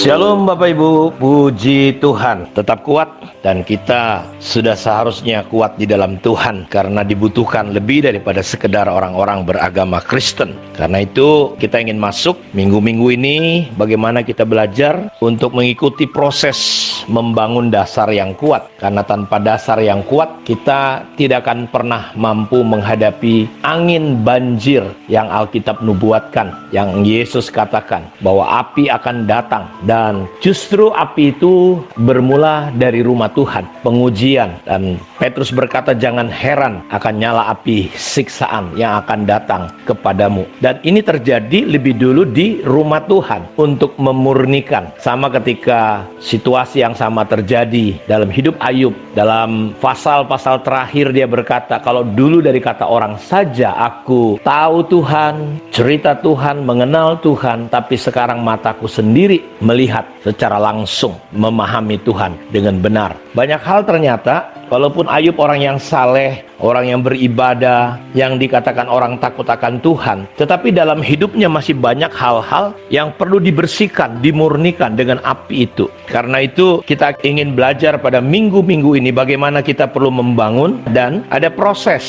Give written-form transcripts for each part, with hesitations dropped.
Shalom Bapak Ibu, puji Tuhan, tetap kuat dan kita sudah seharusnya kuat di dalam Tuhan karena dibutuhkan lebih daripada sekedar orang-orang beragama Kristen. Karena itu kita ingin masuk minggu-minggu ini bagaimana kita belajar untuk mengikuti proses membangun dasar yang kuat. Karena tanpa dasar yang kuat kita tidak akan pernah mampu menghadapi angin banjir yang Alkitab nubuatkan, yang Yesus katakan bahwa api akan datang. Dan justru api itu bermula dari rumah Tuhan, pengujian. Dan Petrus berkata, jangan heran akan nyala api siksaan yang akan datang kepadamu. Dan ini terjadi lebih dulu di rumah Tuhan untuk memurnikan. Sama ketika situasi yang sama terjadi dalam hidup Ayub. Dalam pasal-pasal terakhir dia berkata, kalau dulu dari kata orang saja aku tahu Tuhan, cerita Tuhan, mengenal Tuhan, tapi sekarang mataku sendiri melihat secara langsung, memahami Tuhan dengan benar. Banyak hal ternyata, walaupun Ayub orang yang saleh, orang yang beribadah, yang dikatakan orang takut akan Tuhan, tetapi dalam hidupnya masih banyak hal-hal yang perlu dibersihkan, dimurnikan dengan api itu. Karena itu kita ingin belajar pada minggu-minggu ini bagaimana kita perlu membangun dan ada proses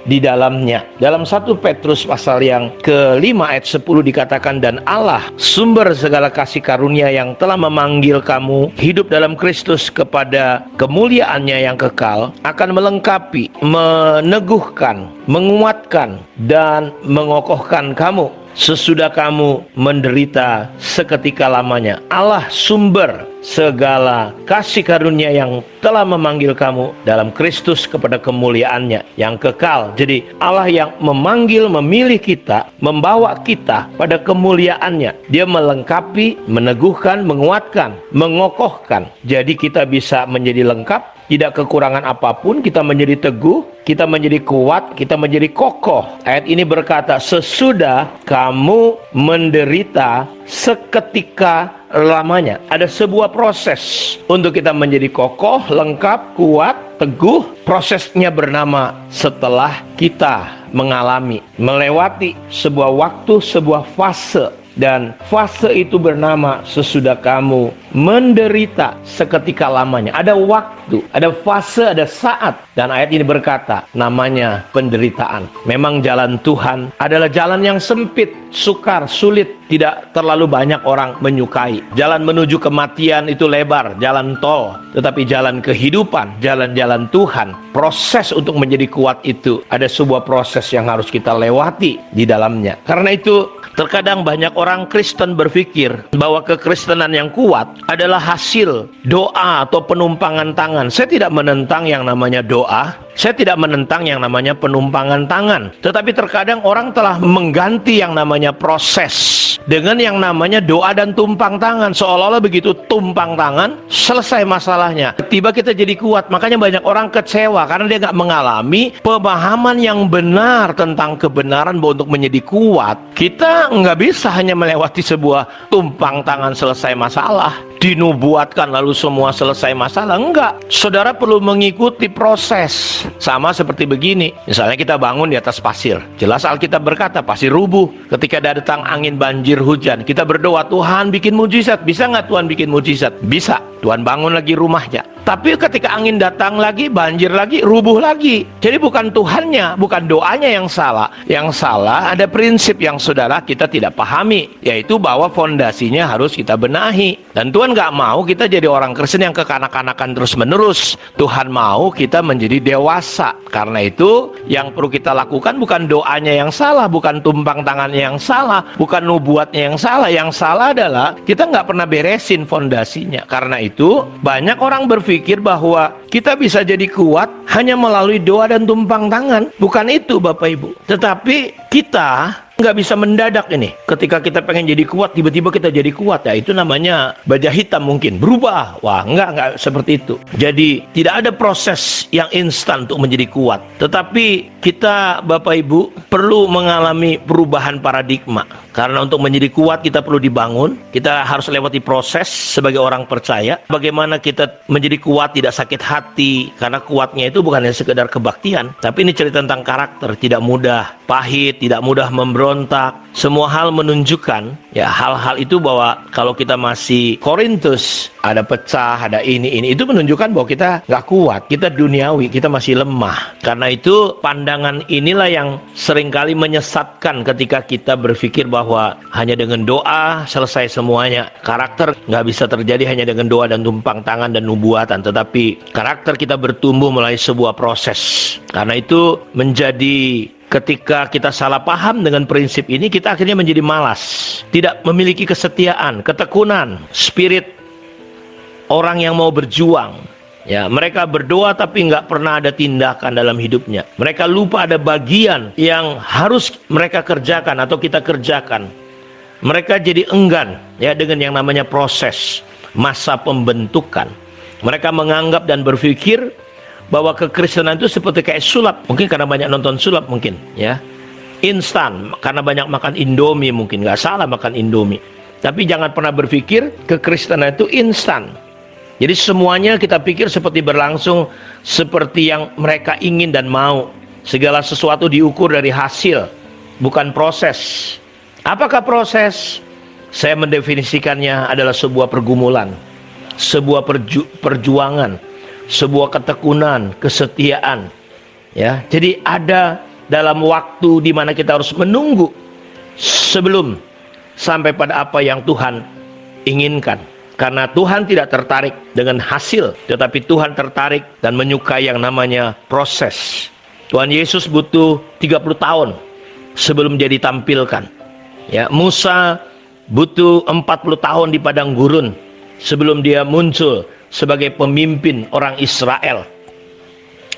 di dalamnya. Dalam 1 Petrus pasal yang ke-5 ayat 10 dikatakan, dan Allah sumber segala kasih karunia yang telah memanggil kamu hidup dalam Kristus kepada kemuliaannya yang kekal, akan melengkapi, meneguhkan, menguatkan, dan mengokohkan kamu sesudah kamu menderita seketika lamanya. Allah sumber segala kasih karunia yang telah memanggil kamu dalam Kristus kepada kemuliaannya yang kekal. Jadi Allah yang memanggil, memilih kita, membawa kita pada kemuliaannya. Dia melengkapi, meneguhkan, menguatkan, mengokohkan. Jadi kita bisa menjadi lengkap, tidak kekurangan apapun, kita menjadi teguh, kita menjadi kuat, kita menjadi kokoh. Ayat ini berkata, sesudah kamu menderita seketika lamanya. Ada sebuah proses untuk kita menjadi kokoh, lengkap, kuat, teguh. Prosesnya bernama setelah kita mengalami, melewati sebuah waktu, sebuah fase. Dan fase itu bernama sesudah kamu menderita seketika lamanya. Ada waktu, ada fase, ada saat. Dan ayat ini berkata, namanya penderitaan. Memang jalan Tuhan adalah jalan yang sempit, sukar, sulit. Tidak terlalu banyak orang menyukai. Jalan menuju kematian itu lebar, jalan tol. Tetapi jalan kehidupan, jalan-jalan Tuhan, proses untuk menjadi kuat itu, ada sebuah proses yang harus kita lewati di dalamnya. Karena itu, terkadang banyak orang Kristen berpikir bahwa kekristenan yang kuat adalah hasil doa atau penumpangan tangan. Saya tidak menentang yang namanya doa. Saya tidak menentang yang namanya penumpangan tangan. Tetapi terkadang orang telah mengganti yang namanya proses dengan yang namanya doa dan tumpang tangan. Seolah-olah begitu tumpang tangan, selesai masalahnya. Tiba kita jadi kuat. Makanya banyak orang kecewa karena dia nggak mengalami pemahaman yang benar tentang kebenaran bahwa untuk menjadi kuat, kita nggak bisa hanya melewati sebuah tumpang tangan selesai masalah, dinubuatkan lalu semua selesai masalah. Enggak, saudara perlu mengikuti proses. Sama seperti begini, misalnya kita bangun di atas pasir. Jelas Alkitab berkata pasir rubuh. Ketika datang angin banjir hujan, kita berdoa, Tuhan bikin mujizat. Bisa nggak Tuhan bikin mujizat? Bisa. Tuhan bangun lagi rumahnya. Tapi ketika angin datang lagi, banjir lagi, rubuh lagi. Jadi bukan Tuhannya, bukan doanya yang salah. Yang salah ada prinsip yang saudara kita tidak pahami, yaitu bahwa fondasinya harus kita benahi. Dan Tuhan nggak mau kita jadi orang Kristen yang kekanak-kanakan terus-menerus. Tuhan mau kita menjadi dewasa. Karena itu yang perlu kita lakukan bukan doanya yang salah, bukan tumpang tangannya yang salah, bukan nubuatnya yang salah. Yang salah adalah kita nggak pernah beresin fondasinya. Karena itu banyak orang berpikir bahwa kita bisa jadi kuat hanya melalui doa dan tumpang tangan. Bukan itu Bapak Ibu. Tetapi kita nggak bisa mendadak ini. Ketika kita pengen jadi kuat, tiba-tiba kita jadi kuat. Ya itu namanya baja hitam mungkin. Berubah. Wah, nggak seperti itu. Jadi tidak ada proses yang instan untuk menjadi kuat. Tetapi kita Bapak Ibu perlu mengalami perubahan paradigma. Karena untuk menjadi kuat kita perlu dibangun. Kita harus lewati proses sebagai orang percaya. Bagaimana kita menjadi kuat, tidak sakit hati. Karena kuatnya itu bukan hanya sekedar kebaktian, tapi ini cerita tentang karakter. Tidak mudah pahit, tidak mudah memberontak. Semua hal menunjukkan ya hal-hal itu bahwa kalau kita masih Korintus, ada pecah, ada ini. Itu menunjukkan bahwa kita nggak kuat. Kita duniawi, kita masih lemah. Karena itu pandangan inilah yang seringkali menyesatkan ketika kita berpikir bahwa hanya dengan doa selesai semuanya. Karakter nggak bisa terjadi hanya dengan doa dan tumpang tangan dan nubuatan. Tetapi karakter kita bertumbuh melalui sebuah proses. Karena itu menjadi ketika kita salah paham dengan prinsip ini, kita akhirnya menjadi malas. Tidak memiliki kesetiaan, ketekunan, spirit orang yang mau berjuang. Ya, mereka berdoa tapi nggak pernah ada tindakan dalam hidupnya. Mereka lupa ada bagian yang harus mereka kerjakan atau kita kerjakan. Mereka jadi enggan ya dengan yang namanya proses masa pembentukan. Mereka menganggap dan berpikir bahwa kekristenan itu seperti kayak sulap. Mungkin karena banyak nonton sulap mungkin ya. Instan, karena banyak makan Indomie mungkin. Nggak salah makan Indomie. Tapi jangan pernah berpikir kekristenan itu instan. Jadi semuanya kita pikir seperti berlangsung seperti yang mereka ingin dan mau. Segala sesuatu diukur dari hasil, bukan proses. Apakah proses? Saya mendefinisikannya adalah sebuah pergumulan, sebuah perjuangan, sebuah ketekunan, kesetiaan. Ya, jadi ada dalam waktu di mana kita harus menunggu sebelum sampai pada apa yang Tuhan inginkan. Karena Tuhan tidak tertarik dengan hasil, tetapi Tuhan tertarik dan menyukai yang namanya proses. Tuhan Yesus butuh 30 tahun sebelum dia ditampilkan. Ya, Musa butuh 40 tahun di padang gurun sebelum dia muncul sebagai pemimpin orang Israel.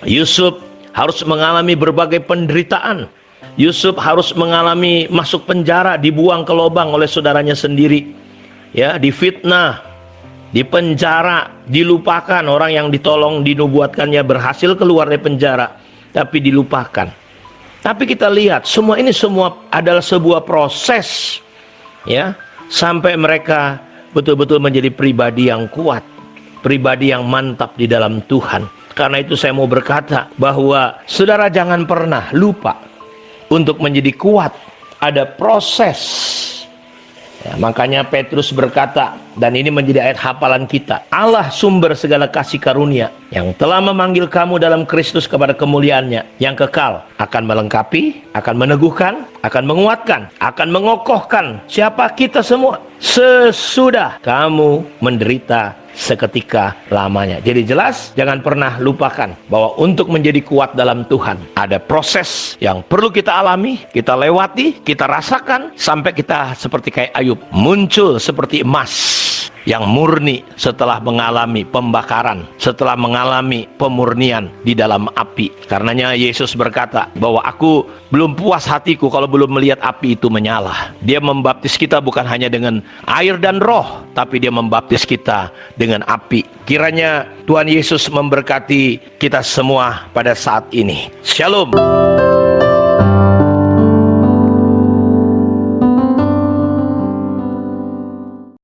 Yusuf harus mengalami berbagai penderitaan. Yusuf harus mengalami masuk penjara, dibuang ke lubang oleh saudaranya sendiri. Ya, difitnah, dipenjara, dilupakan. Orang yang ditolong, dinubuatkannya berhasil keluar dari penjara, tapi dilupakan. Tapi kita lihat, semua ini semua adalah sebuah proses, ya, sampai mereka betul-betul menjadi pribadi yang kuat, pribadi yang mantap di dalam Tuhan. Karena itu saya mau berkata bahwa saudara jangan pernah lupa untuk menjadi kuat. Ada proses. Ya, makanya Petrus berkata, dan ini menjadi ayat hafalan kita, Allah sumber segala kasih karunia yang telah memanggil kamu dalam Kristus kepada kemuliaannya yang kekal, akan melengkapi, akan meneguhkan, akan menguatkan, akan mengokohkan siapa kita semua sesudah kamu menderita seketika lamanya. Jadi jelas, jangan pernah lupakan bahwa untuk menjadi kuat dalam Tuhan ada proses yang perlu kita alami, kita lewati, kita rasakan sampai kita seperti kayak Ayub, muncul seperti emas yang murni setelah mengalami pembakaran, setelah mengalami pemurnian di dalam api. Karenanya Yesus berkata bahwa aku belum puas hatiku kalau belum melihat api itu menyala. Dia membaptis kita bukan hanya dengan air dan roh, tapi dia membaptis kita dengan api. Kiranya Tuhan Yesus memberkati kita semua pada saat ini. Shalom.